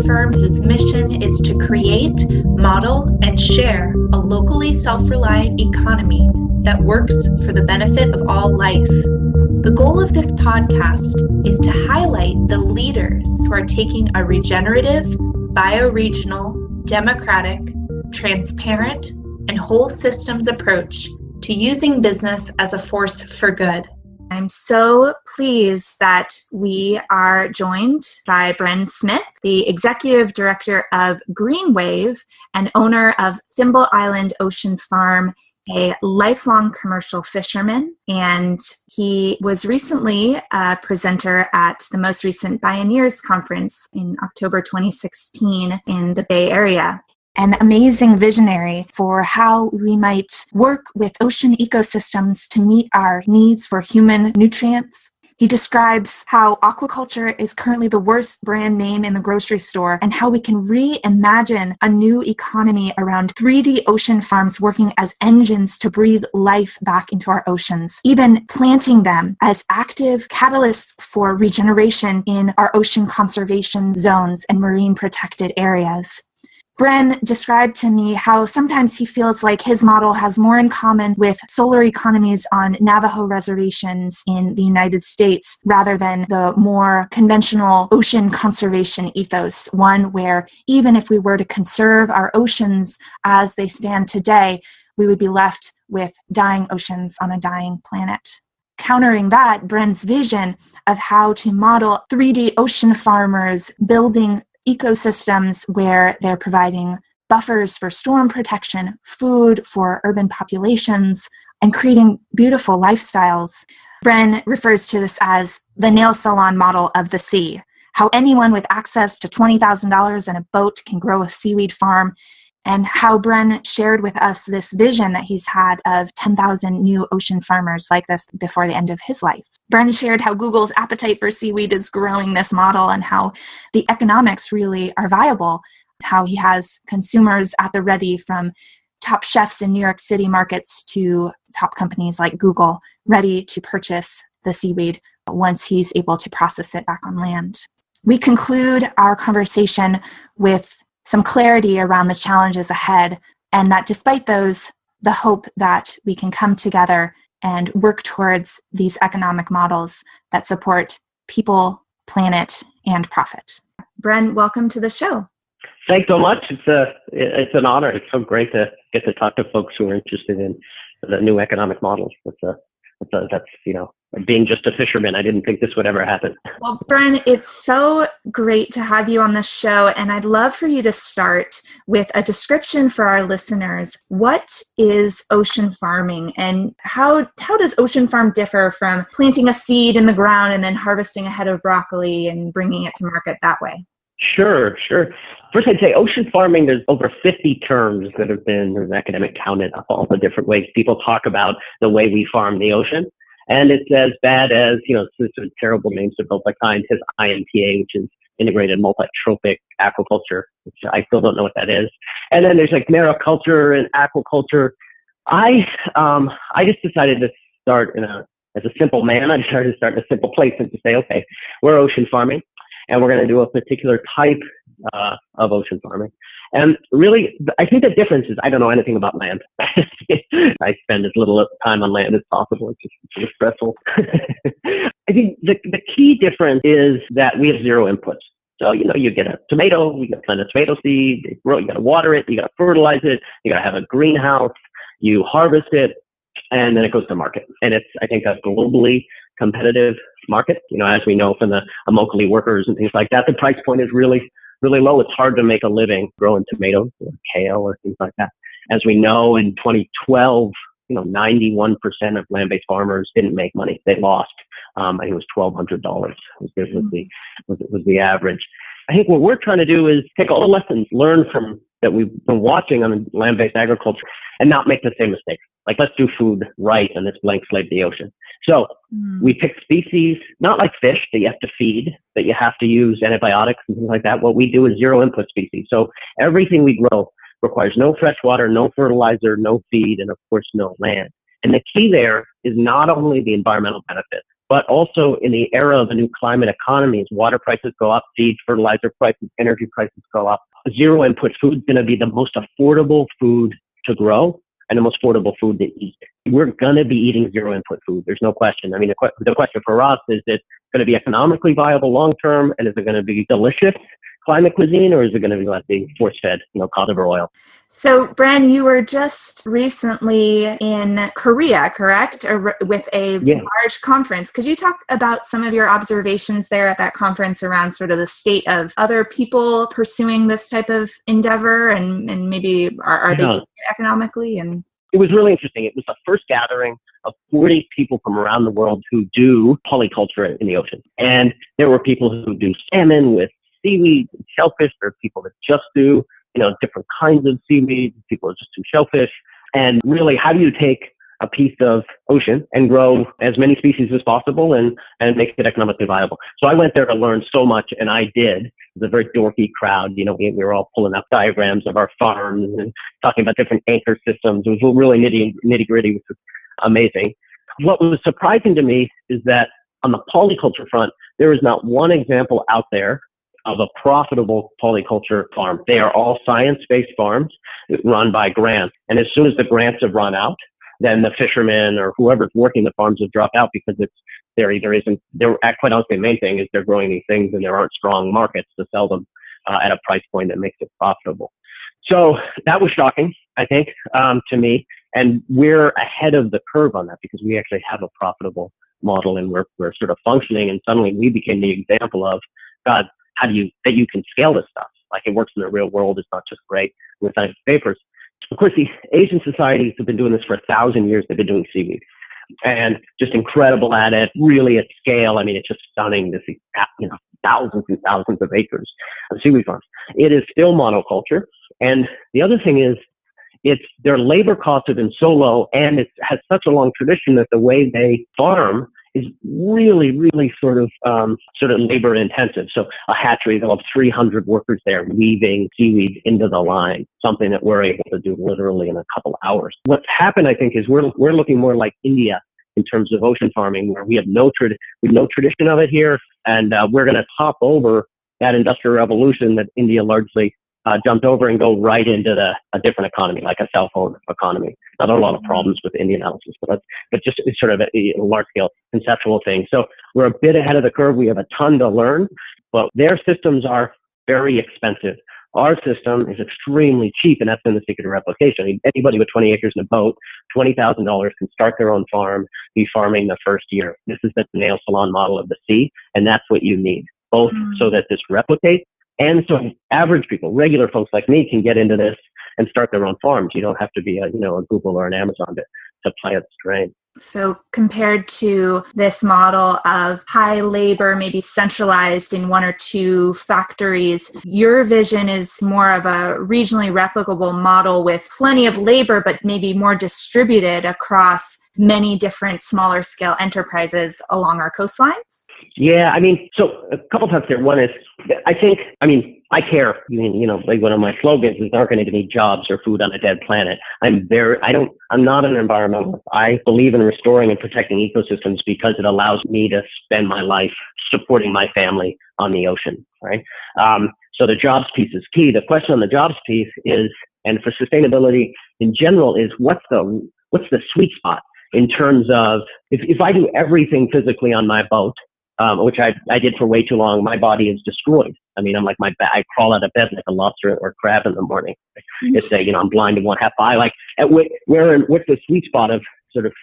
firm whose mission is to create, model, and share a locally self-reliant economy that works for the benefit of all life. The goal of this podcast is to highlight the leaders who are taking a regenerative, bioregional, democratic, transparent, and whole systems approach to using business as a force for good. I'm so pleased that we are joined by Bren Smith, the Executive Director of GreenWave and owner of Thimble Island Ocean Farm, a lifelong commercial fisherman. And he was recently a presenter at the most recent Pioneers Conference in October 2016 in the Bay Area. An amazing visionary for how we might work with ocean ecosystems to meet our needs for human nutrients. He describes how aquaculture is currently the worst brand name in the grocery store and how we can reimagine a new economy around 3D ocean farms working as engines to breathe life back into our oceans, even planting them as active catalysts for regeneration in our ocean conservation zones and marine protected areas. Bren described to me how sometimes he feels like his model has more in common with solar economies on Navajo reservations in the United States rather than the more conventional ocean conservation ethos, one where even if we were to conserve our oceans as they stand today, we would be left with dying oceans on a dying planet. Countering that, Bren's vision of how to model 3D ocean farmers building ecosystems where they're providing buffers for storm protection, food for urban populations, and creating beautiful lifestyles. Bren refers to this as the nail salon model of the sea, how anyone with access to $20,000 and a boat can grow a seaweed farm, and how Bren shared with us this vision that he's had of 10,000 new ocean farmers like this before the end of his life. Bren shared how Google's appetite for seaweed is growing this model and how the economics really are viable, how he has consumers at the ready from top chefs in New York City markets to top companies like Google ready to purchase the seaweed once he's able to process it back on land. We conclude our conversation with some clarity around the challenges ahead, and that despite those, the hope that we can come together and work towards these economic models that support people, planet, and profit. Bren, welcome to the show. Thanks so much. It's an honor. It's so great to get to talk to folks who are interested in the new economic models. That's being just a fisherman, I didn't think this would ever happen. Well, Bren, it's so great to have you on the show, and I'd love for you to start with a description for our listeners. What is ocean farming, and how does ocean farm differ from planting a seed in the ground and then harvesting a head of broccoli and bringing it to market that way? Sure. First, I'd say ocean farming, there's over 50 terms that have been academic counted up, all the different ways people talk about the way we farm the ocean. And it's as bad as, it's a terrible names to both kinds, his IMPA, which is integrated multi-trophic aquaculture, which I still don't know what that is. And then there's like mariculture and aquaculture. I just decided to start as a simple man. I decided to start in a simple place and to say, okay, we're ocean farming, and we're going to do a particular type of ocean farming. And really, I think the difference is I don't know anything about land. I spend as little time on land as possible. It's just stressful. I think the key difference is that we have zero inputs. So, you get a tomato, you got to plant a tomato seed, you got to water it, you got to fertilize it, you got to have a greenhouse, you harvest it, and then it goes to market. And it's, I think, a globally competitive market. As we know from the Immokalee workers and things like that, the price point is really low. It's hard to make a living growing tomatoes or kale or things like that. As we know, in 2012, 91% of land-based farmers didn't make money. They lost. I think it was $1,200 was the average. I think what we're trying to do is take all the lessons learned from that we've been watching on land-based agriculture and not make the same mistakes. Like, let's do food right and let's blank slate the ocean. So we pick species, not like fish that you have to feed, that you have to use antibiotics and things like that. What we do is zero input species. So everything we grow requires no fresh water, no fertilizer, no feed, and of course, no land. And the key there is not only the environmental benefit, but also in the era of a new climate economy, as water prices go up, feed, fertilizer prices, energy prices go up, zero input food is going to be the most affordable food to grow and the most affordable food to eat. We're going to be eating zero input food. There's no question. I mean, the question for us is it going to be economically viable long term, and is it going to be delicious climate cuisine, or is it going to be like being force-fed, cod liver oil? So, Bren, you were just recently in Korea, correct? Or with a large conference. Could you talk about some of your observations there at that conference around sort of the state of other people pursuing this type of endeavor, and maybe are they doing it economically? And it was really interesting. It was the first gathering of 40 people from around the world who do polyculture in the ocean. And there were people who do salmon with seaweed and shellfish. There are people that just do, different kinds of seaweed. People that just do shellfish. And really, how do you take a piece of ocean and grow as many species as possible and make it economically viable? So I went there to learn so much, and I did. It was a very dorky crowd. We were all pulling up diagrams of our farms and talking about different anchor systems. It was really nitty gritty, which was amazing. What was surprising to me is that on the polyculture front, there is not one example out there of a profitable polyculture farm. They are all science-based farms run by grants. And as soon as the grants have run out, then the fishermen or whoever's working the farms have dropped out because quite honestly, the main thing is they're growing these things and there aren't strong markets to sell them at a price point that makes it profitable. So that was shocking, I think, to me. And we're ahead of the curve on that because we actually have a profitable model and we're sort of functioning. And suddenly we became the example of, God, that you can scale this stuff. Like it works in the real world. It's not just great with science papers. Of course, the Asian societies have been doing this for 1,000 years. They've been doing seaweed and just incredible at it, really at scale. I mean, it's just stunning to see, thousands and thousands of acres of seaweed farms. It is still monoculture. And the other thing is, their labor costs have been so low, and it has such a long tradition that the way they farm is really, really sort of labor intensive. So a hatchery, they'll have 300 workers there weaving seaweed into the line, something that we're able to do literally in a couple hours. What's happened, I think, is we're looking more like India in terms of ocean farming, where we have no tradition of it here, and we're going to hop over that industrial revolution that India largely jumped over and go right into a different economy, like a cell phone economy. Now, there are a lot of problems with India analysis, but just it's sort of a large-scale conceptual thing. So we're a bit ahead of the curve. We have a ton to learn, but their systems are very expensive. Our system is extremely cheap, and that's been the secret of replication. I mean, anybody with 20 acres in a boat, $20,000 can start their own farm, be farming the first year. This is the nail salon model of the sea, and that's what you need, both so that this replicates, and so average people, regular folks like me, can get into this and start their own farms. You don't have to be a Google or an Amazon to plant strain. So compared to this model of high labor, maybe centralized in one or two factories, your vision is more of a regionally replicable model with plenty of labor, but maybe more distributed across many different smaller scale enterprises along our coastlines? Yeah, I mean, so a couple thoughts there. One is, I care. Like one of my slogans is, there aren't going to be any jobs or food on a dead planet. I'm not an environmentalist. I believe in restoring and protecting ecosystems because it allows me to spend my life supporting my family on the ocean, right? So the jobs piece is key. The question on the jobs piece is, and for sustainability in general, is what's the sweet spot in terms of, if I do everything physically on my boat, which I did for way too long, my body is destroyed. I mean, I'm like I crawl out of bed like a lobster or crab in the morning. It's I'm blind in one half eye. Like, what's the sweet spot of sort of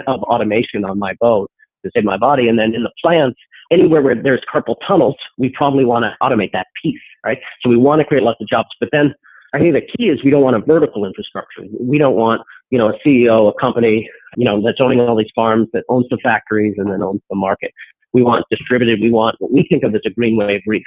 of automation on my boat to save my body? And then in the plants, anywhere where there's carpal tunnels, we probably want to automate that piece, right? So we want to create lots of jobs, but then I think the key is we don't want a vertical infrastructure. We don't want, a CEO, a company, that's owning all these farms, that owns the factories and then owns the market. We want distributed. We want what we think of as a GreenWave reef,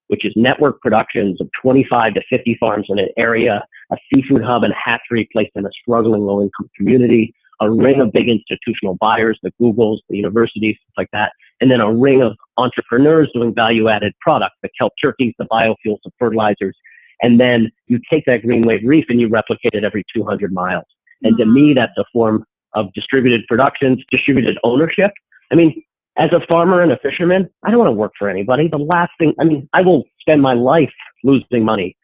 which is network productions of 25 to 50 farms in an area, a seafood hub and hatchery placed in a struggling low-income community, a ring of big institutional buyers, the Googles, the universities, stuff like that, and then a ring of entrepreneurs doing value-added products, the kelp turkeys, the biofuels, the fertilizers, and then you take that GreenWave reef and you replicate it every 200 miles. And to me, that's a form of distributed productions, distributed ownership. I mean, As a farmer and a fisherman, I don't want to work for anybody. The last thing, I will spend my life losing money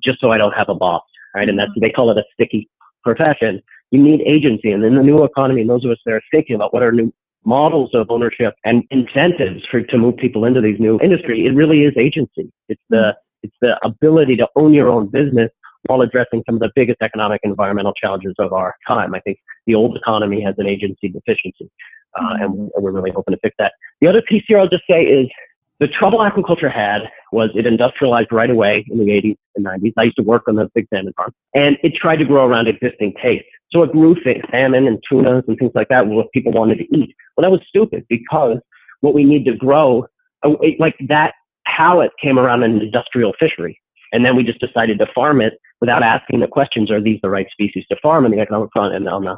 just so I don't have a boss, right? And they call it a sticky profession. You need agency. And in the new economy, and those of us that are thinking about what are new models of ownership and incentives to move people into these new industry, it really is agency. It's the ability to own your own business while addressing some of the biggest economic and environmental challenges of our time. I think the old economy has an agency deficiency, and we're really hoping to fix that. The other piece here I'll just say is the trouble aquaculture had was it industrialized right away in the 80s and 90s. I used to work on the big salmon farm, and it tried to grow around existing tastes. So it grew salmon and tunas and things like that, what people wanted to eat. Well, that was stupid, because what we need to grow, like that palate came around an industrial fishery. And then we just decided to farm it without asking the questions, are these the right species to farm in the economic front and on the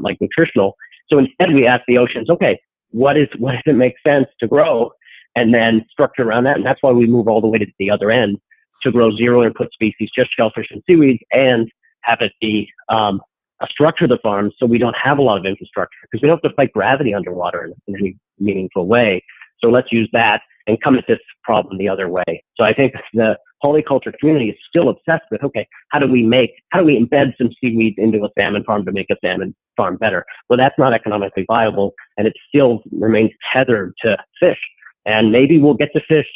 like nutritional? So instead we asked the oceans, okay, what does it make sense to grow? And then structure around that. And that's why we move all the way to the other end to grow zero input species, just shellfish and seaweeds, and have it be a structure of the farm so we don't have a lot of infrastructure, because we don't have to fight gravity underwater in any meaningful way. So let's use that and come at this problem the other way. So I think the polyculture community is still obsessed with, okay, how do we embed some seaweed into a salmon farm to make a salmon farm better? Well, that's not economically viable, and it still remains tethered to fish. And maybe we'll get to fish.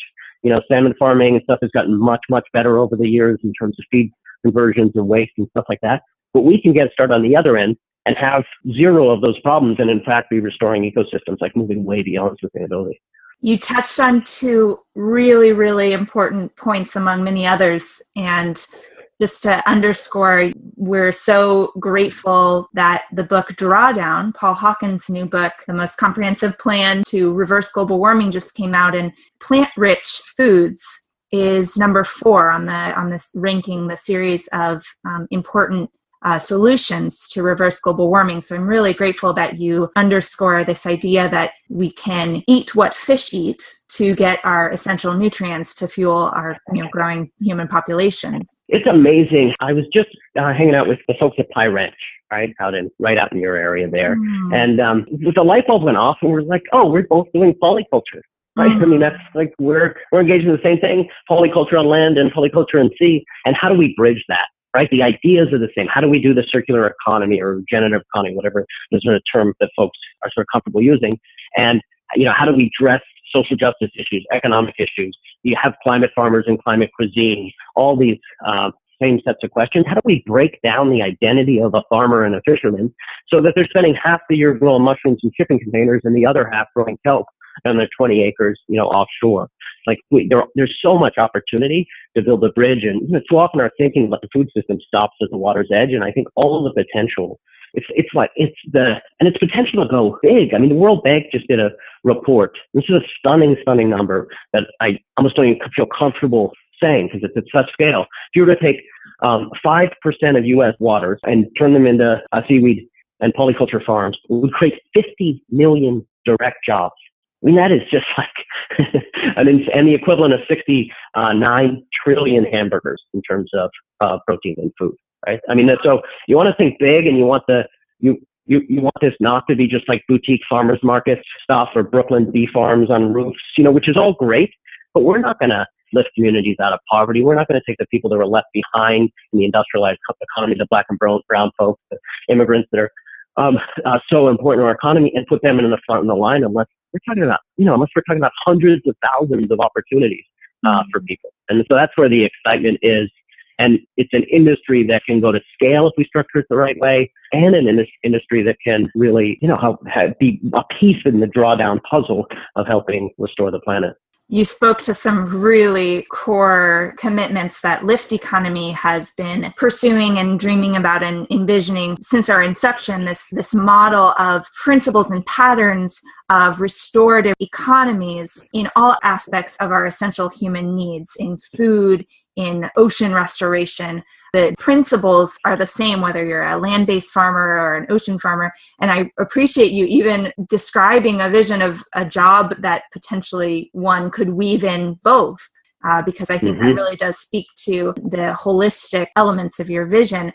Salmon farming and stuff has gotten much, much better over the years in terms of feed conversions and waste and stuff like that. But we can get started on the other end and have zero of those problems, and in fact be restoring ecosystems, like moving way beyond sustainability. You touched on two really, really important points among many others. And just to underscore, we're so grateful that the book Drawdown, Paul Hawken's new book, The Most Comprehensive Plan to Reverse Global Warming, just came out, and plant-rich foods is number 4 on this ranking, the series of important solutions to reverse global warming. So I'm really grateful that you underscore this idea that we can eat what fish eat to get our essential nutrients to fuel our growing human populations. It's amazing. I was just hanging out with the folks at Pie Ranch, right out in your area there. And the light bulb went off, and we're like, oh, we're both doing polyculture. Right? That's like, we're engaged in the same thing, polyculture on land and polyculture in sea. And how do we bridge that? Right? The ideas are the same. How do we do the circular economy or regenerative economy, whatever the sort of term that folks are sort of comfortable using? And, how do we address social justice issues, economic issues? You have climate farmers and climate cuisine, all these same sets of questions. How do we break down the identity of a farmer and a fisherman so that they're spending half the year growing mushrooms in shipping containers and the other half growing kelp on their 20 acres, offshore? Like there's so much opportunity to build a bridge, and too often our thinking about the food system stops at the water's edge. And I think all the potential, it's potential to go big. The World Bank just did a report. This is a stunning number that I almost don't even feel comfortable saying, because it's at such scale. If you were to take 5% of U.S. waters and turn them into seaweed and polyculture farms, it would create 50 million direct jobs. That is just like, and the equivalent of 69 trillion hamburgers in terms of protein in food, right? So you want to think big, and you want you want this not to be just like boutique farmers market stuff or Brooklyn bee farms on roofs, which is all great, but we're not going to lift communities out of poverty. We're not going to take the people that were left behind in the industrialized economy, the black and brown folks, the immigrants that are so important to our economy, and put them in the front of the line unless we're talking about hundreds of thousands of opportunities for people. And so that's where the excitement is. And it's an industry that can go to scale if we structure it the right way, and an industry that can really, be a piece in the drawdown puzzle of helping restore the planet. You spoke to some really core commitments that Lift Economy has been pursuing and dreaming about and envisioning since our inception, this model of principles and patterns of restorative economies in all aspects of our essential human needs, in food, in ocean restoration. The principles are the same, whether you're a land-based farmer or an ocean farmer. And I appreciate you even describing a vision of a job that potentially one could weave in both, because I think that really does speak to the holistic elements of your vision.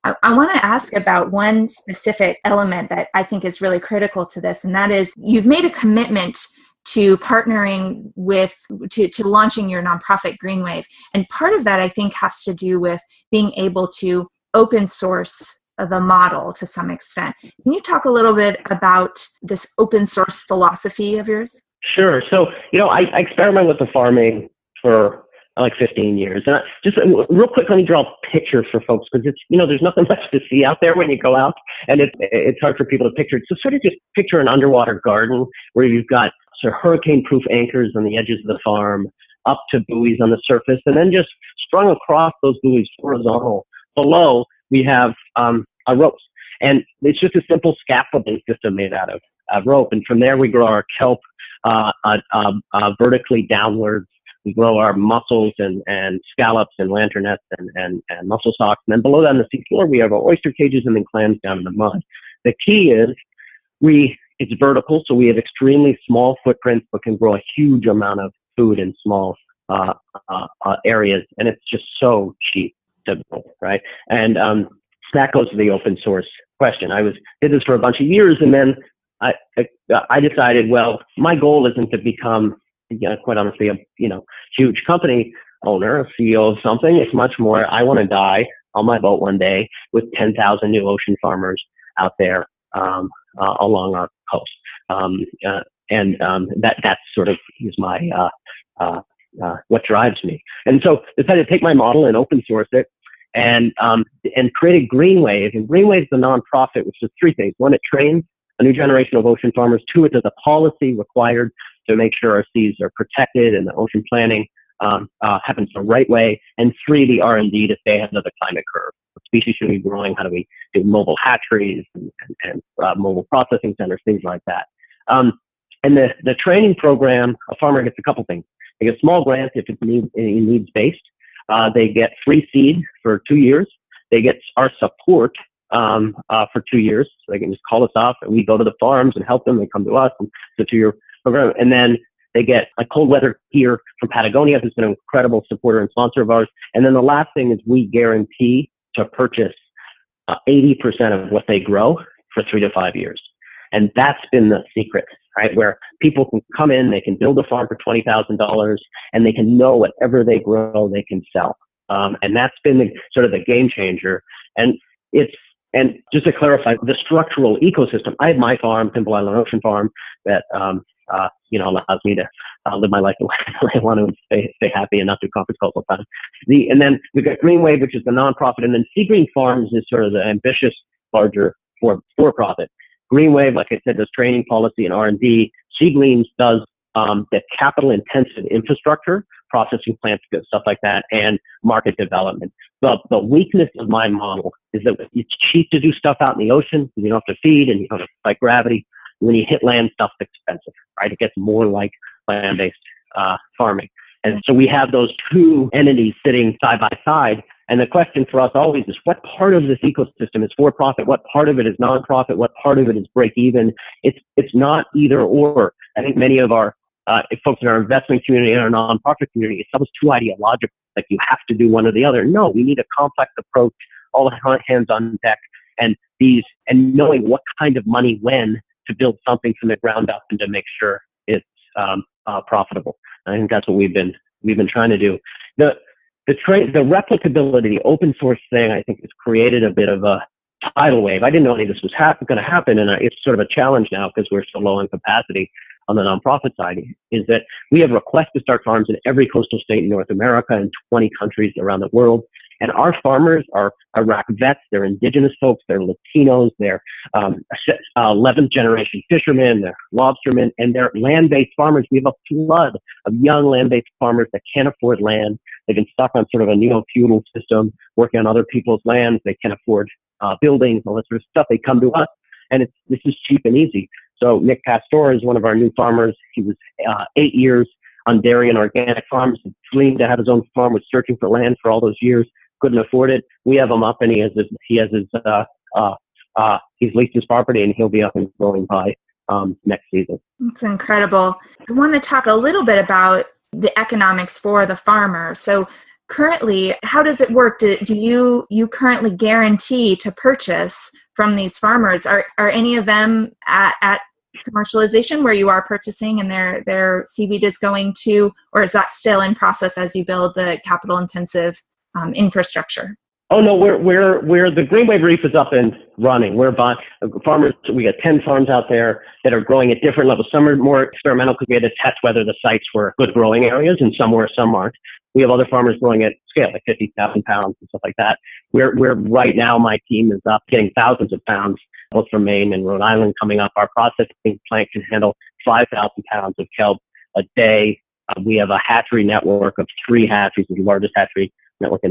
I want to ask about one specific element that I think is really critical to this, and that is you've made a commitment to partnering with, to launching your nonprofit GreenWave. And part of that, I think, has to do with being able to open source the model to some extent. Can you talk a little bit about this open source philosophy of yours? Sure. So, I experiment with the farming for like 15 years. And just real quick, let me draw a picture for folks, because it's, there's nothing much to see out there when you go out, and it's hard for people to picture it. So sort of just picture an underwater garden where you've got sort of hurricane-proof anchors on the edges of the farm, up to buoys on the surface, and then just strung across those buoys horizontal. Below, we have ropes. And it's just a simple scaffolding system made out of rope. And from there, we grow our kelp vertically downwards. We grow our mussels and scallops and lanternettes and mussel socks. And then below that on the seafloor, we have our oyster cages and then clams down in the mud. The key is it's vertical, so we have extremely small footprints, but can grow a huge amount of food in small areas. And it's just so cheap to build, right? And that goes to the open source question. Did this for a bunch of years, and then I decided, well, my goal isn't to become, quite honestly, a huge company owner, a CEO of something. It's much more, I want to die on my boat one day with 10,000 new ocean farmers out there along our coast. That sort of is my what drives me. And so decided to take my model and open source it and created GreenWave. And GreenWave is a nonprofit, which does three things. One, it trains a new generation of ocean farmers. Two, it does a policy required to make sure our seas are protected and the ocean planning happens the right way. And three, the R&D to stay ahead of the climate curve. What species should be growing? How do we do mobile hatcheries and mobile processing centers, things like that. And the training program, a farmer gets a couple things. They get small grants if it's needs-based. They get free seed for 2 years. They get our support for 2 years. So they can just call us up and we go to the farms and help them. They come to us. And it's a 2-year program. And then they get like cold weather gear from Patagonia, who's been an incredible supporter and sponsor of ours. And then the last thing is we guarantee to purchase 80% of what they grow for 3 to 5 years. And that's been the secret, right? Where people can come in, they can build a farm for $20,000 and they can know whatever they grow, they can sell. And that's been sort of the game changer. And just to clarify, the structural ecosystem, I have my farm, Thimble Island Ocean Farm, that, allows me to live my life the way I want to and stay happy and not do conference calls all the time. And then we've got GreenWave, which is the nonprofit, and then Sea Green Farms is sort of the ambitious, larger for-profit. GreenWave, like I said, does training, policy, and R&D. Sea Green does the capital-intensive infrastructure, processing plants, stuff like that, and market development. The weakness of my model is that it's cheap to do stuff out in the ocean because you don't have to feed and you don't have to fight gravity. When you hit land, stuff's expensive, right? It gets more like land-based farming. And so we have those two entities sitting side by side. And the question for us always is, what part of this ecosystem is for-profit? What part of it is non-profit? What part of it is break-even? It's not either or. I think many of our folks in our investment community and our non-profit community, it's almost too ideological, like you have to do one or the other. No, we need a complex approach, all hands on deck, and knowing what kind of money when to build something from the ground up and to make sure it's profitable. I think that's what we've been trying to do. The replicability, the open source thing, I think has created a bit of a tidal wave. I didn't know any of this was going to happen, and it's sort of a challenge now because we're so low in capacity on the nonprofit side, is that we have requests to start farms in every coastal state in North America and 20 countries around the world. And our farmers are Iraq vets, they're indigenous folks, they're Latinos, they're 11th generation fishermen, they're lobstermen, and they're land-based farmers. We have a flood of young land-based farmers that can't afford land. They've been stuck on sort of a neo-feudal system, working on other people's lands. They can't afford buildings, all that sort of stuff. They come to us, and this is cheap and easy. So Nick Pastor is one of our new farmers. He was 8 years on dairy and organic farms, dreamed to have his own farm, was searching for land for all those years, couldn't afford it. We have him up, and he's leased his property, and he'll be up and growing by next season. It's incredible. I want to talk a little bit about the economics for the farmer. So currently, how does it work? Do you currently guarantee to purchase from these farmers? Are any of them at commercialization where you are purchasing and their seaweed is going to, or is that still in process as you build the capital intensive infrastructure? Oh no, we're the GreenWave Reef is up and running. We're buying farmers. We got 10 farms out there that are growing at different levels. Some are more experimental because we had to test whether the sites were good growing areas, and some were, some aren't. We have other farmers growing at scale, like 50,000 pounds and stuff like that. We're right now, my team is up getting thousands of pounds, both from Maine and Rhode Island coming up. Our processing plant can handle 5,000 pounds of kelp a day. We have a hatchery network of 3 hatcheries, the largest hatchery network in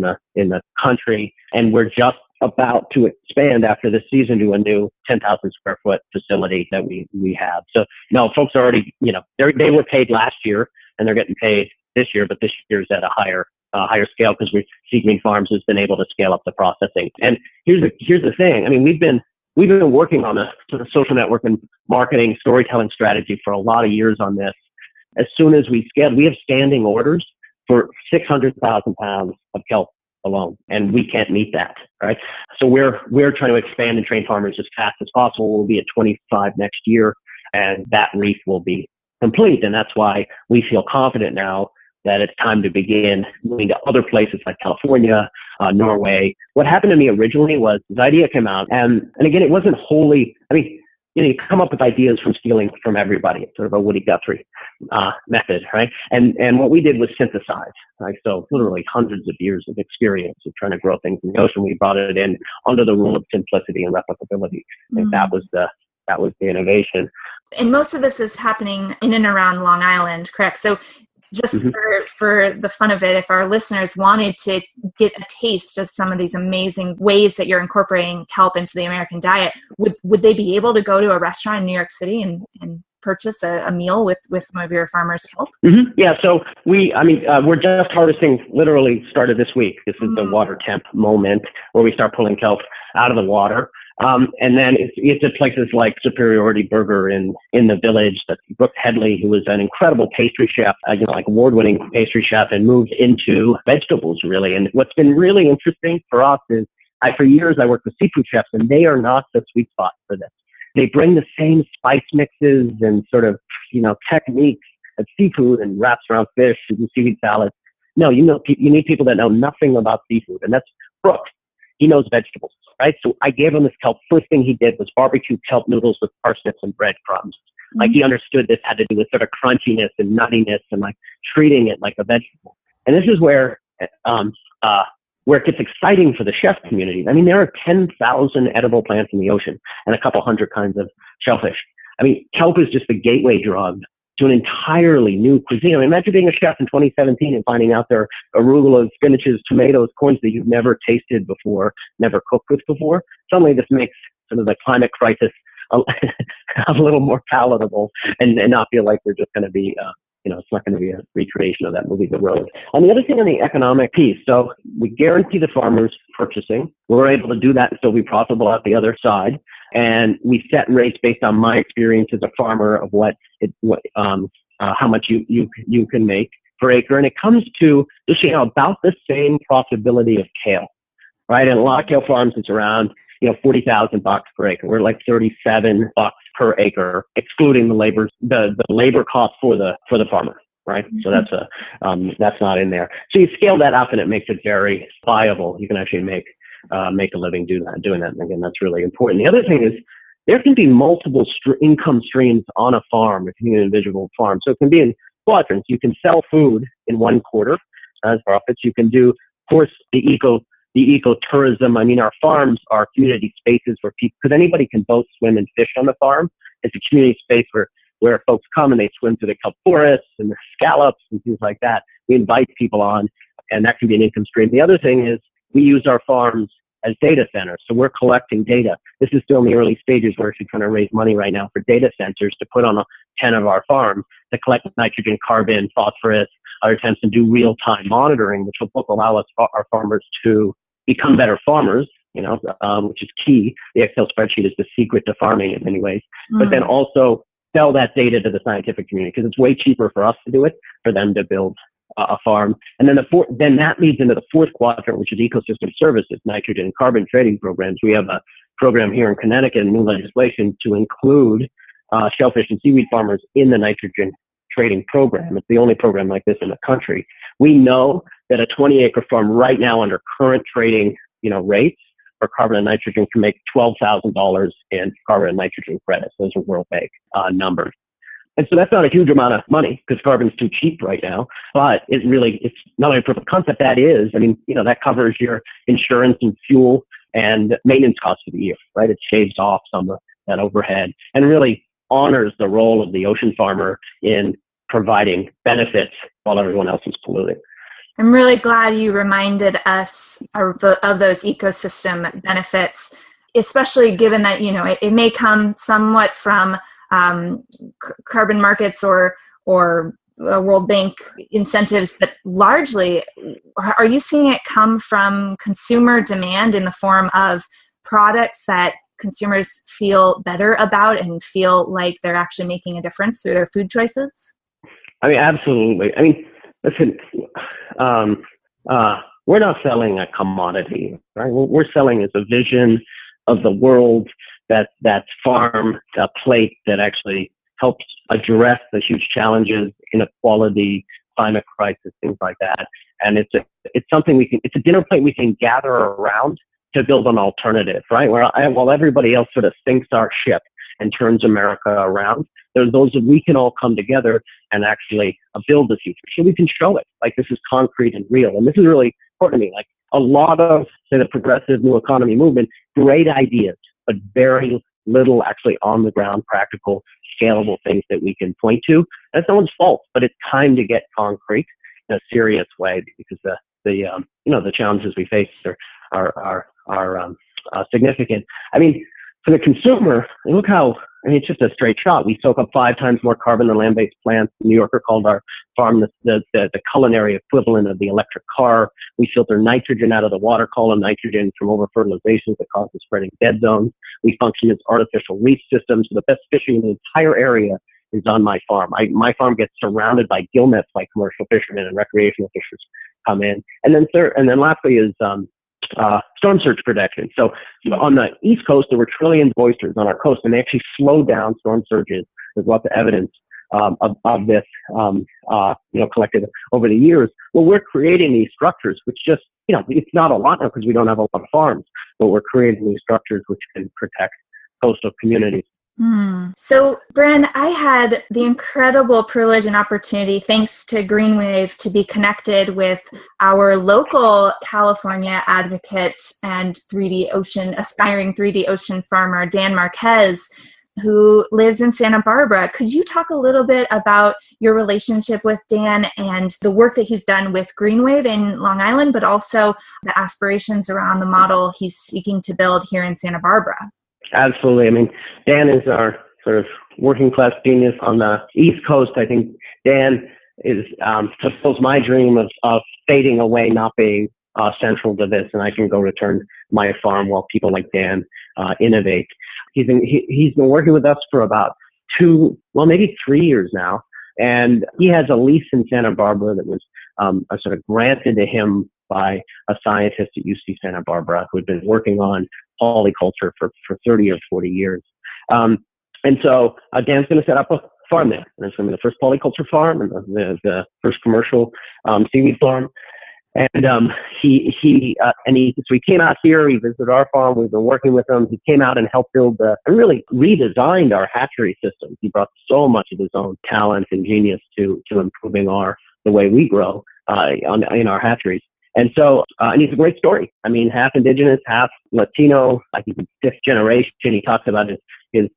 the country, and we're just about to expand after this season to a new 10,000 square foot facility that we have. So no, folks are already, they were paid last year and they're getting paid this year, but this year's at a higher scale because Sea Green Farms has been able to scale up the processing. And here's the thing. I mean, we've been working on a sort of social network and marketing storytelling strategy for a lot of years on this. As soon as we scaled, we have standing orders for 600,000 pounds of kelp alone, and we can't meet that, right? So we're trying to expand and train farmers as fast as possible. We'll be at 25 next year, and that reef will be complete. And that's why we feel confident now that it's time to begin moving to other places like California, Norway. What happened to me originally was this idea came out, and again, it wasn't wholly, you come up with ideas from stealing from everybody. It's sort of a Woody Guthrie method, right? And what we did was synthesize, right? So literally hundreds of years of experience of trying to grow things in the ocean. We brought it in under the rule of simplicity and replicability. And that was the innovation. And most of this is happening in and around Long Island, correct? So just for the fun of it, if our listeners wanted to get a taste of some of these amazing ways that you're incorporating kelp into the American diet, would they be able to go to a restaurant in New York City and purchase a meal with some of your farmers' kelp? Yeah, so we're just harvesting, literally started this week. This is the water temp moment where we start pulling kelp out of the water. And then it's at places like Superiority Burger in the Village. That's Brooke Headley, who was an incredible pastry chef, award-winning pastry chef, and moved into vegetables, really. And what's been really interesting for us is, for years I worked with seafood chefs, and they are not the sweet spot for this. They bring the same spice mixes and sort of, techniques of seafood and wraps around fish and seaweed salads. No, you need people that know nothing about seafood, and that's Brooke. He knows vegetables, right? So I gave him this kelp. First thing he did was barbecue kelp noodles with parsnips and breadcrumbs. Like, he understood this had to do with sort of crunchiness and nuttiness and like treating it like a vegetable. And this is where it gets exciting for the chef community. I mean, there are 10,000 edible plants in the ocean and a couple hundred kinds of shellfish. I mean, kelp is just the gateway drug to an entirely new cuisine. I mean, imagine being a chef in 2017 and finding out there are arugula, spinaches, tomatoes, corns that you've never tasted before, never cooked with before. Suddenly this makes sort of the climate crisis a little more palatable and not feel like we're just going to be, it's not going to be a recreation of that movie, The Road. And the other thing on the economic piece, so we guarantee the farmers purchasing. We're able to do that and still be profitable at the other side. And we set rates based on my experience as a farmer of how much you can make per acre. And it comes to just, about the same profitability of kale, right? And a lot of kale farms, it's around, $40,000 per acre. We're like $37 per acre, excluding the labor cost for the farmer, right? So that's not in there. So you scale that up and it makes it very viable. You can actually make a living doing that. And again, that's really important. The other thing is there can be multiple income streams on a farm, if you can an individual farm. So it can be in quadrants. You can sell food in one quarter as profits. You can do, of course, the ecotourism. I mean, our farms are community spaces where people, because anybody can boat, swim, and fish on the farm. It's a community space where folks come and they swim through the kelp forests and the scallops and things like that. We invite people on, and that can be an income stream. The other thing is we use our farms as data centers. So we're collecting data. This is still in the early stages. We're actually trying to raise money right now for data centers to put on 10 of our farms to collect nitrogen, carbon, phosphorus, other attempts to do real-time monitoring, which will both allow us, our farmers, to become better farmers, which is key. The Excel spreadsheet is the secret to farming in many ways, but then also sell that data to the scientific community, because it's way cheaper for us to do it, for them to build a farm. And then then that leads into the fourth quadrant, which is ecosystem services, nitrogen and carbon trading programs. We have a program here in Connecticut, new legislation to include shellfish and seaweed farmers in the nitrogen trading program. It's the only program like this in the country. We know that a 20-acre farm right now under current trading, rates for carbon and nitrogen can make $12,000 in carbon and nitrogen credits. Those are World Bank numbers. And so that's not a huge amount of money because carbon's too cheap right now, but it's not only a proof of concept, that covers your insurance and fuel and maintenance costs for the year, right? It shaves off some of that overhead and really honors the role of the ocean farmer in providing benefits while everyone else is polluting. I'm really glad you reminded us of those ecosystem benefits, especially given that, it may come somewhat from carbon markets or World Bank incentives, but largely, are you seeing it come from consumer demand in the form of products that consumers feel better about and feel like they're actually making a difference through their food choices? Absolutely. Listen, we're not selling a commodity, right? What we're selling is a vision of the world that's farm to plate that actually helps address the huge challenges, inequality, climate crisis, things like that. And it's something it's a dinner plate we can gather around to build an alternative, right? While everybody else sort of sinks our ship and turns America around, there's those that we can all come together and actually build the future. So we can show it like this is concrete and real. And this is really important to me. Like a lot of, say, the progressive new economy movement, great ideas, but very little actually on the ground, practical, scalable things that we can point to. That's no one's fault, but it's time to get concrete in a serious way because the challenges we face are significant. For the consumer, look how, it's just a straight shot. We soak up 5 times more carbon than land-based plants. New Yorker called our farm the culinary equivalent of the electric car. We filter nitrogen out of the water column, nitrogen from over-fertilizations that causes spreading dead zones. We function as artificial reef systems. So the best fishing in the entire area is on my farm. My farm gets surrounded by gill nets by commercial fishermen and recreational fishers come in. And then lastly is storm surge protection. So on the East Coast, there were trillions of oysters on our coast, and they actually slowed down storm surges. There's lots of evidence of this, collected over the years. Well, we're creating these structures, which just, it's not a lot now because we don't have a lot of farms, but we're creating these structures which can protect coastal communities. So, Bren, I had the incredible privilege and opportunity, thanks to GreenWave, to be connected with our local California advocate and aspiring 3D ocean farmer, Dan Marquez, who lives in Santa Barbara. Could you talk a little bit about your relationship with Dan and the work that he's done with GreenWave in Long Island, but also the aspirations around the model he's seeking to build here in Santa Barbara? Absolutely. Dan is our sort of working class genius on the East Coast. I think Dan is fulfills my dream of fading away, not being central to this, and I can go return my farm while people like Dan innovate. He's been working with us for about 3 years now, and he has a lease in Santa Barbara that was sort of granted to him by a scientist at UC Santa Barbara who had been working on polyculture for 30 or 40 years. And so Dan's going to set up a farm there. And it's going to be the first polyculture farm and the first commercial seaweed farm. And so he came out here, he visited our farm, we've been working with him. He came out and helped build and really redesigned our hatchery system. He brought so much of his own talent and genius to improving the way we grow in our hatcheries. And so, and he's a great story. Half indigenous, half Latino. I think he's 5th generation. He talks about his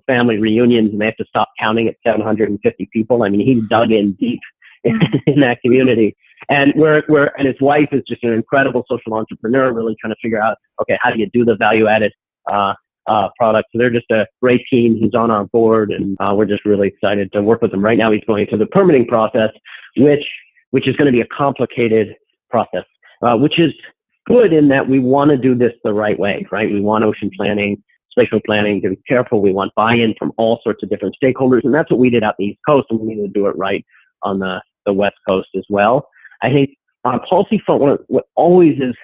family reunions, and they have to stop counting at 750 people. He's dug in deep in that community. And and his wife is just an incredible social entrepreneur, really trying to figure out, okay, how do you do the value-added product? So they're just a great team. He's on our board, and we're just really excited to work with him. Right now, he's going through the permitting process, which is going to be a complicated process, which is good in that we want to do this the right way, right? We want ocean planning, spatial planning to be careful. We want buy-in from all sorts of different stakeholders, and that's what we did out the East Coast, and we need to do it right on the West Coast as well. I think on a policy front, what always is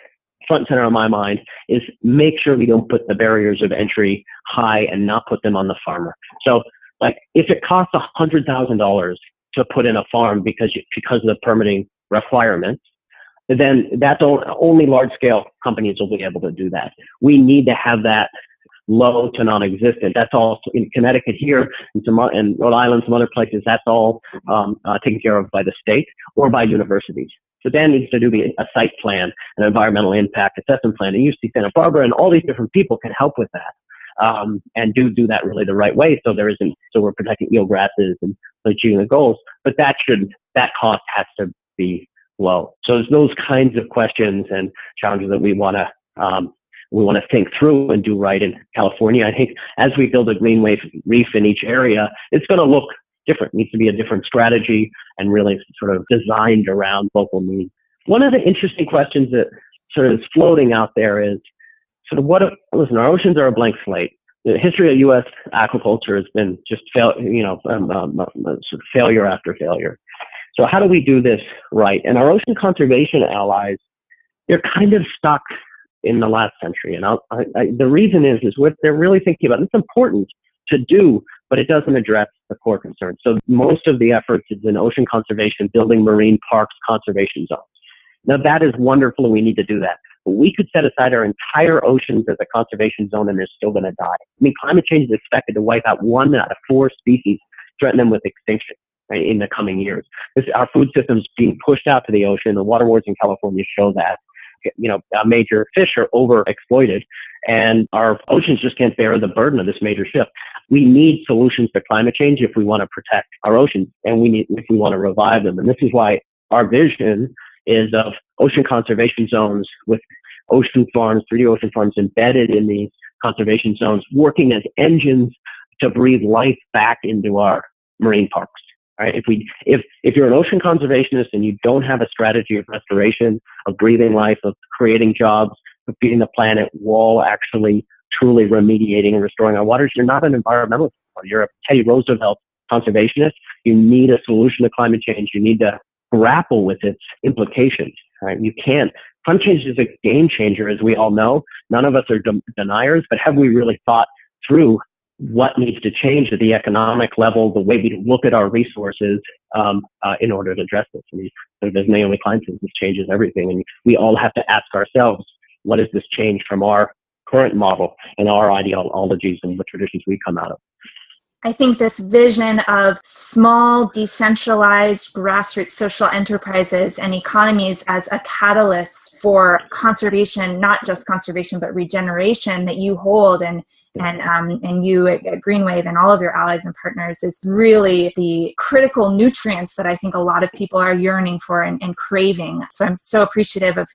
front and center on my mind is make sure we don't put the barriers of entry high and not put them on the farmer. So like if it costs $100,000 to put in a farm because of the permitting requirements, then that's only large scale companies will be able to do that. We need to have that low to non-existent. That's all in Connecticut here and Rhode Island, some other places. That's all taken care of by the state or by universities. So Dan needs to do a site plan, an environmental impact assessment plan. And UC Santa Barbara and all these different people can help with that and do that really the right way. So we're protecting eelgrasses and achieving the goals. But that cost has to be low. So there's those kinds of questions and challenges that we want to think through and do right in California. I think as we build a GreenWave reef in each area, it's going to look different. It needs to be a different strategy and really sort of designed around local needs. One of the interesting questions that sort of is floating out there is sort of listen, our oceans are a blank slate. The history of U.S. aquaculture has been just sort of failure after failure. So how do we do this right? And our ocean conservation allies, they're kind of stuck in the last century. And the reason is what they're really thinking about. It's important to do, but it doesn't address the core concerns. So most of the efforts is in ocean conservation, building marine parks, conservation zones. Now that is wonderful and we need to do that. But we could set aside our entire oceans as a conservation zone and they're still going to die. I mean, climate change is expected to wipe out 1 out of 4 species, threaten them with extinction, right, in the coming years. Our food system is being pushed out to the ocean. The water wars in California show that. Major fish are overexploited and our oceans just can't bear the burden of this major shift. We need solutions to climate change if we want to protect our oceans and if we want to revive them. And this is why our vision is of ocean conservation zones with ocean farms, 3D ocean farms embedded in these conservation zones, working as engines to breathe life back into our marine parks. Right? If you're an ocean conservationist and you don't have a strategy of restoration, of breathing life, of creating jobs, of feeding the planet while actually truly remediating and restoring our waters, you're not an environmentalist. You're a Teddy Roosevelt conservationist. You need a solution to climate change. You need to grapple with its implications. Right? You can't. Climate change is a game changer, as we all know. None of us are deniers, but have we really thought through what needs to change at the economic level, the way we look at our resources in order to address this? I mean, as Naomi Klein says, this changes everything. And we all have to ask ourselves, what is this change from our current model and our ideologies and the traditions we come out of? I think this vision of small, decentralized, grassroots social enterprises and economies as a catalyst for conservation, not just conservation, but regeneration that you hold and you at GreenWave and all of your allies and partners is really the critical nutrients that I think a lot of people are yearning for and craving. So I'm so appreciative of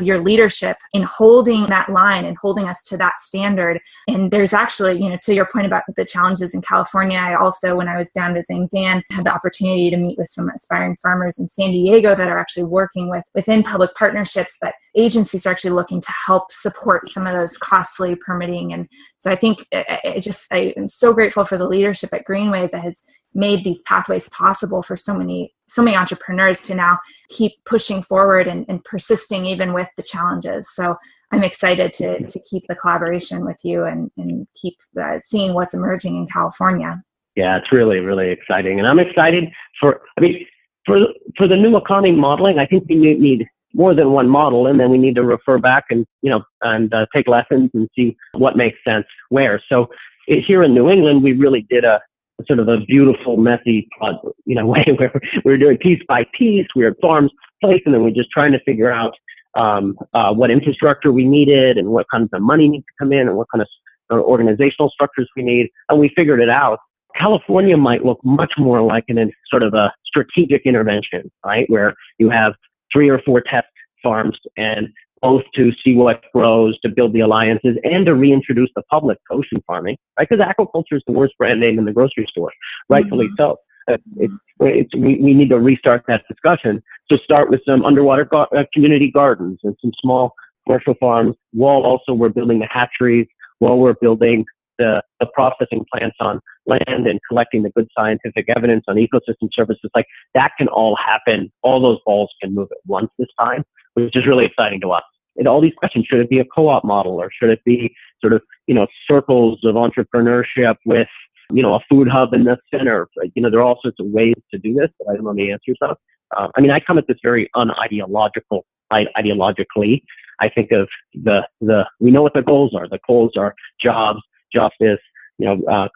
your leadership in holding that line and holding us to that standard. And there's actually, to your point about the challenges in California, I also, when I was down visiting Dan, had the opportunity to meet with some aspiring farmers in San Diego that are actually working within public partnerships that agencies are actually looking to help support some of those costly permitting. And so I think I am so grateful for the leadership at GreenWave that has made these pathways possible for so many entrepreneurs to now keep pushing forward and persisting even with the challenges. So I'm excited to keep the collaboration with you and keep seeing what's emerging in California. Yeah, it's really, really exciting. And I'm excited for the new economy modeling. I think we need more than one model, and then we need to refer back and take lessons and see what makes sense where. So here in New England, we really did a sort of a beautiful, messy, way where we were doing piece by piece. We were farms placed, and then we're just trying to figure out what infrastructure we needed and what kinds of money needs to come in and what kind of organizational structures we need. And we figured it out. California might look much more like a sort of a strategic intervention, right? Where you have 3 or 4 test farms and both to see what grows, to build the alliances, and to reintroduce the public to ocean farming, right? Because aquaculture is the worst brand name in the grocery store, rightfully so. We need to restart that discussion. So start with some underwater community gardens and some small commercial farms, while also we're building the hatcheries, while we're building the processing plants on land and collecting the good scientific evidence on ecosystem services, like that can all happen. All those balls can move at once this time, which is really exciting to us. And all these questions, should it be a co-op model, or should it be sort of, circles of entrepreneurship with, a food hub in the center? There are all sorts of ways to do this that I don't know the answers of. I come at this very unideologically. I think of we know what the goals are. The goals are jobs, justice,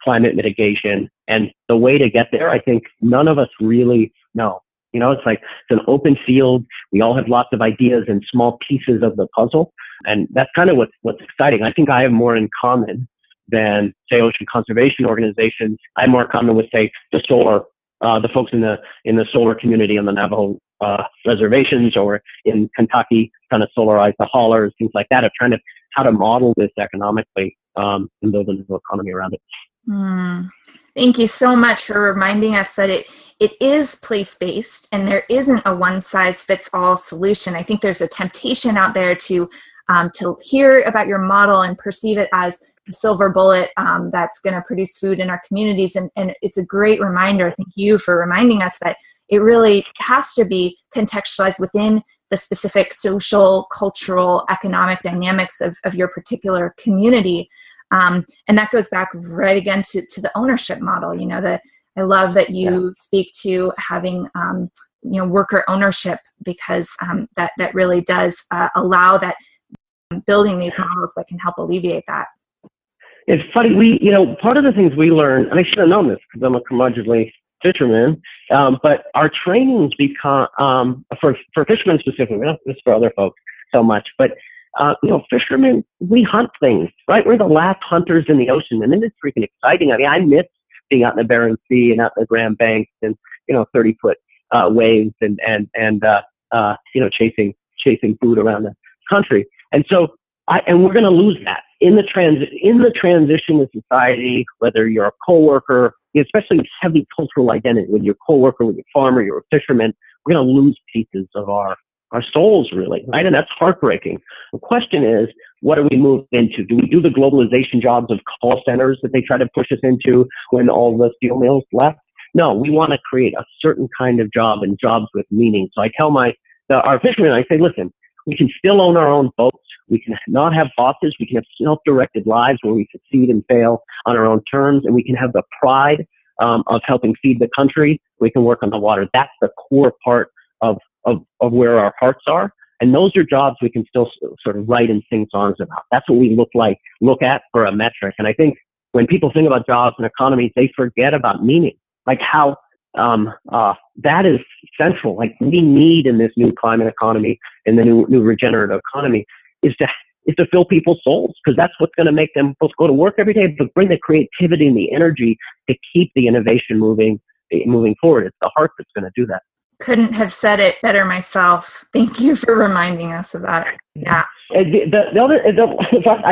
climate mitigation. And the way to get there, I think none of us really know. It's like, it's an open field. We all have lots of ideas and small pieces of the puzzle. And that's kind of what's exciting. I think I have more in common than, say, ocean conservation organizations. I have more in common with, say, the folks in the solar community on the Navajo reservations, or in Kentucky, trying to solarize the haulers, things like that, of trying to how to model this economically and build a new economy around it. Thank you so much for reminding us that it is place-based and there isn't a one-size-fits-all solution. I think there's a temptation out there to hear about your model and perceive it as the silver bullet that's going to produce food in our communities. And it's a great reminder. Thank you for reminding us that it really has to be contextualized within the specific social, cultural, economic dynamics of your particular community. And that goes back right again to the ownership model. I love that you speak to having worker ownership, because that really does allow that building these models that can help alleviate that. It's funny, part of the things we learned, and I should have known this because I'm a curmudgeonly fisherman, but our trainings become, for fishermen specifically, not just for other folks so much, but fishermen, we hunt things, right? We're the last hunters in the ocean, and it's freaking exciting. I miss being out in the Barren Sea and out in the Grand Banks and 30-foot waves and chasing food around the country. And so we're going to lose that in the transition to society. Whether you're a coworker, especially heavy cultural identity, with your coworker, with your farmer, you're a fisherman, we're going to lose pieces of our souls, really, right? And that's heartbreaking. The question is, what do we move into? Do we do the globalization jobs of call centers that they try to push us into when all the steel mills left? No, we want to create a certain kind of job, and jobs with meaning. So I tell our fishermen, I say, listen, we can still own our own boats. We can not have bosses. We can have self-directed lives where we succeed and fail on our own terms, and we can have the pride of helping feed the country. We can work on the water. That's the core part of where our hearts are. And those are jobs we can still sort of write and sing songs about. That's what we look at for a metric. And I think when people think about jobs and economies, they forget about meaning, like how that is central. Like we need in this new climate economy, in the new regenerative economy, is to fill people's souls, because that's what's going to make them both go to work every day, but bring the creativity and the energy to keep the innovation moving forward. It's the heart that's going to do that. Couldn't have said it better myself. Thank you for reminding us of that. Yeah. I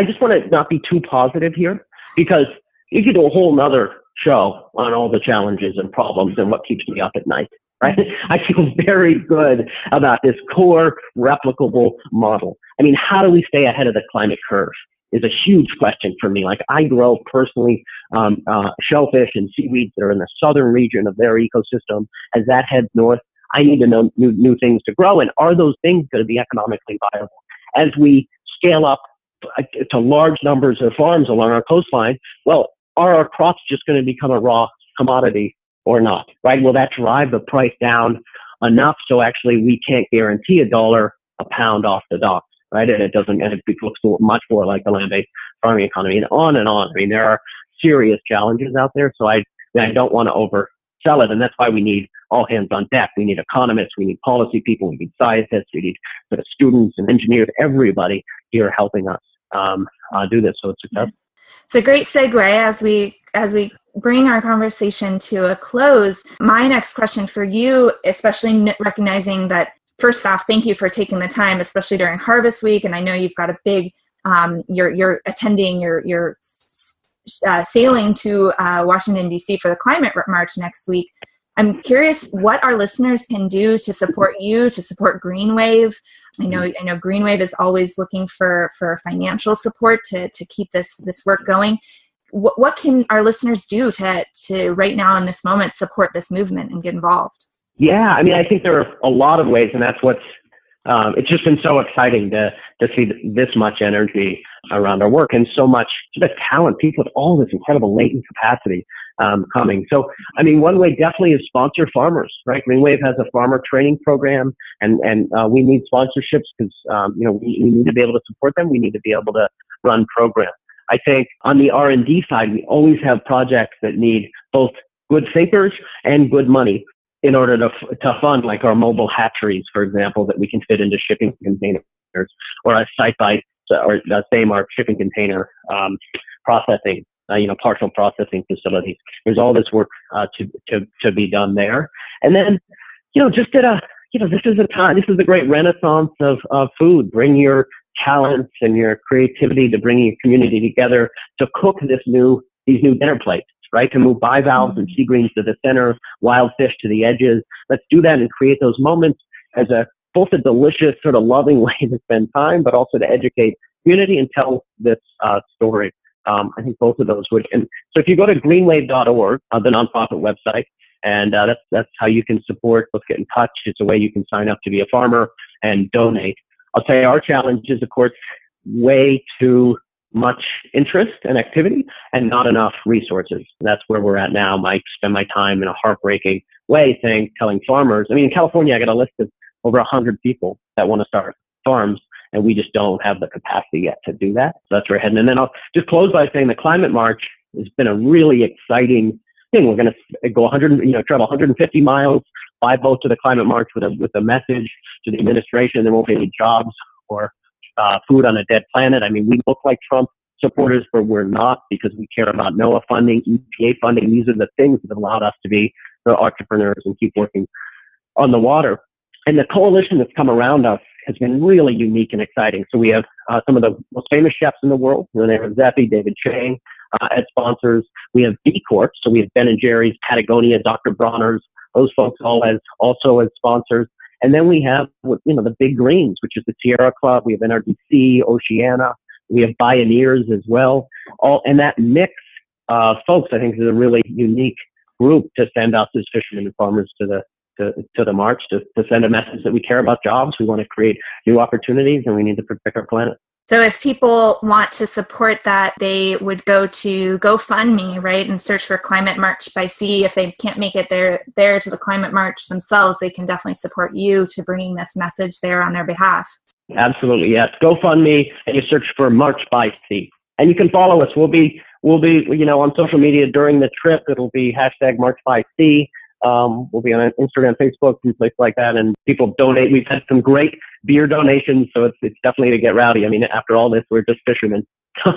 just want to not be too positive here, because you could do a whole nother show on all the challenges and problems and what keeps me up at night, right? I feel very good about this core replicable model. How do we stay ahead of the climate curve is a huge question for me. Like, I grow personally shellfish and seaweeds that are in the southern region of their ecosystem. As that heads north, I need to know new things to grow. And are those things going to be economically viable? As we scale up to large numbers of farms along our coastline, well, are our crops just going to become a raw commodity or not, right? Will that drive the price down enough so actually we can't guarantee $1 a pound off the docks, right? And it looks much more like the land-based farming economy, and on and on. There are serious challenges out there, so I don't want to oversell it, and that's why we need all hands on deck. We need economists, we need policy people, we need scientists, we need students and engineers, everybody here helping us do this so it's successful. It's a great segue as we bring our conversation to a close. My next question for you, especially recognizing that, first off, thank you for taking the time, especially during Harvest Week, and I know you've got a big, you're attending your sailing to Washington, D.C. for the Climate March next week. I'm curious what our listeners can do to support you, to support GreenWave. I know GreenWave is always looking for financial support to keep this work going. What can our listeners do to right now in this moment support this movement and get involved? Yeah, I mean, I think there are a lot of ways, and that's what's it's just been so exciting to see this much energy around our work and so much the talent, people with all this incredible latent capacity coming. So, I mean, one way definitely is sponsor farmers, right? GreenWave has a farmer training program, and we need sponsorships because, we need to be able to support them. We need to be able to run programs. I think on the R&D side, we always have projects that need both good thinkers and good money in order to fund, like our mobile hatcheries, for example, that we can fit into shipping containers, or a site-by, or same our shipping container processing, partial processing facilities. There's all this work to be done there. And then, just this is a time, this is the great renaissance of food. Bring your talents and your creativity to bring your community together to cook these new dinner plates, right? To move bivalves and sea greens to the center, wild fish to the edges. Let's do that and create those moments as both a delicious, sort of loving way to spend time, but also to educate community and tell this story. I think both of those would. And so if you go to greenwave.org, the nonprofit website, and that's how you can support. Let's get in touch. It's a way you can sign up to be a farmer and donate. I'll say our challenge is, of course, way too much interest and activity and not enough resources. That's where we're at now. I spend my time in a heartbreaking way telling farmers. I mean, in California, I got a list of over 100 people that want to start farms, and we just don't have the capacity yet to do that. So that's where we're heading. And then I'll just close by saying the Climate March has been a really exciting thing. We're going to go travel 150 miles by boat to the Climate March with a message to the administration. There won't be any jobs or food on a dead planet. I mean, we look like Trump supporters, but we're not, because we care about NOAA funding, EPA funding. These are the things that have allowed us to be the entrepreneurs and keep working on the water. And the coalition that's come around us has been really unique and exciting. So we have some of the most famous chefs in the world, Renee Redzepi, David Chang, as sponsors. We have B Corp, so we have Ben and Jerry's, Patagonia, Dr. Bronner's, those folks also as sponsors. And then we have, the big greens, which is the Sierra Club. We have NRDC, Oceana. We have Bioneers as well. And that mix of folks, I think, is a really unique group to send us as fishermen and farmers to the march, to send a message that we care about jobs. We want to create new opportunities, and we need to protect our planet. So if people want to support that, they would go to GoFundMe, right, and search for Climate March by Sea. If they can't make it there to the Climate March themselves, they can definitely support you to bringing this message there on their behalf. Absolutely, yes. GoFundMe, and you search for March by Sea. And you can follow us. We'll be on social media during the trip. It'll be hashtag March by Sea. We'll be on Instagram, Facebook, and places like that, and people donate. We've had some great beer donations, so it's definitely to get rowdy. I mean, after all this, we're just fishermen.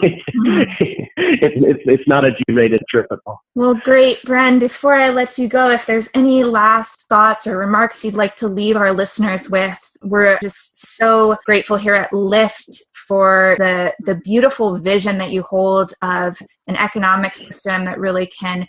It's not a G-rated trip at all. Well, great, Bren. Before I let you go, if there's any last thoughts or remarks you'd like to leave our listeners with, we're just so grateful here at Lift for the beautiful vision that you hold of an economic system that really can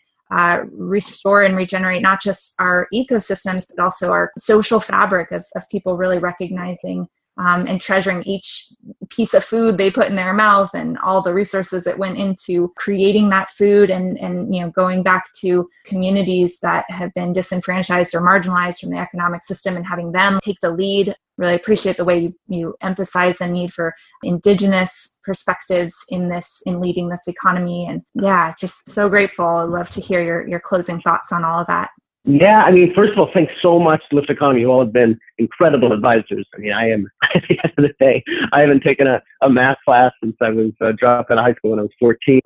restore and regenerate not just our ecosystems, but also our social fabric of people really recognizing and treasuring each piece of food they put in their mouth and all the resources that went into creating that food, and going back to communities that have been disenfranchised or marginalized from the economic system and having them take the lead. Really appreciate the way you emphasize the need for Indigenous perspectives in leading this economy. And yeah, just so grateful. I'd love to hear your closing thoughts on all of that. Yeah, I mean, first of all, thanks so much to Lift Economy. You all have been incredible advisors. I mean, I am, at the end of the day, I haven't taken a math class since I was dropped out of high school when I was 14.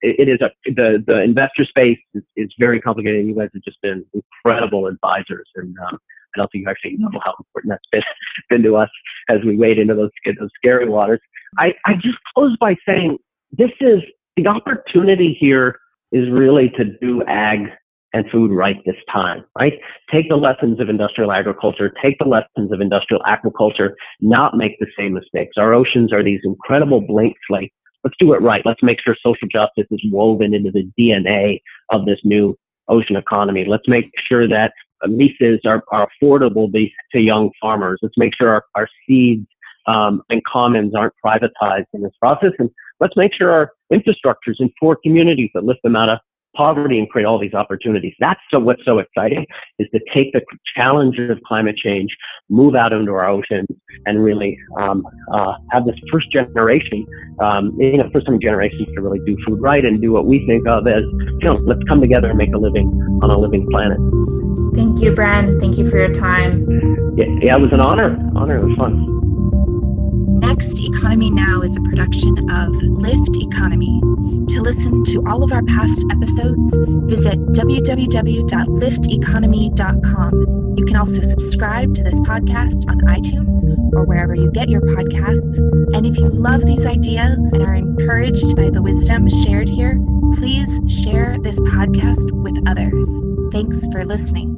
It is the investor space is very complicated. You guys have just been incredible advisors, and I don't think you actually know how important that's been to us as we wade into those scary waters. I just close by saying this is the opportunity here is really to do ag and food right this time, right? Take the lessons of industrial agriculture, take the lessons of industrial aquaculture, not make the same mistakes. Our oceans are these incredible blank slates. Let's do it right. Let's make sure social justice is woven into the DNA of this new ocean economy. Let's make sure that leases are affordable to young farmers. Let's make sure our seeds and commons aren't privatized in this process. And let's make sure our infrastructure is in poor communities that lift them out of poverty and create all these opportunities. That's what's so exciting, is to take the challenge of climate change, move out into our oceans, and really have this first generation, first time generations to really do food right and do what we think of as, let's come together and make a living on a living planet. Thank you, Bren. Thank you for your time. Yeah, it was an honor. It was fun. Next Economy Now is a production of Lift Economy. To listen to all of our past episodes, visit www.lifteconomy.com. You can also subscribe to this podcast on iTunes or wherever you get your podcasts. And if you love these ideas and are encouraged by the wisdom shared here, please share this podcast with others. Thanks for listening.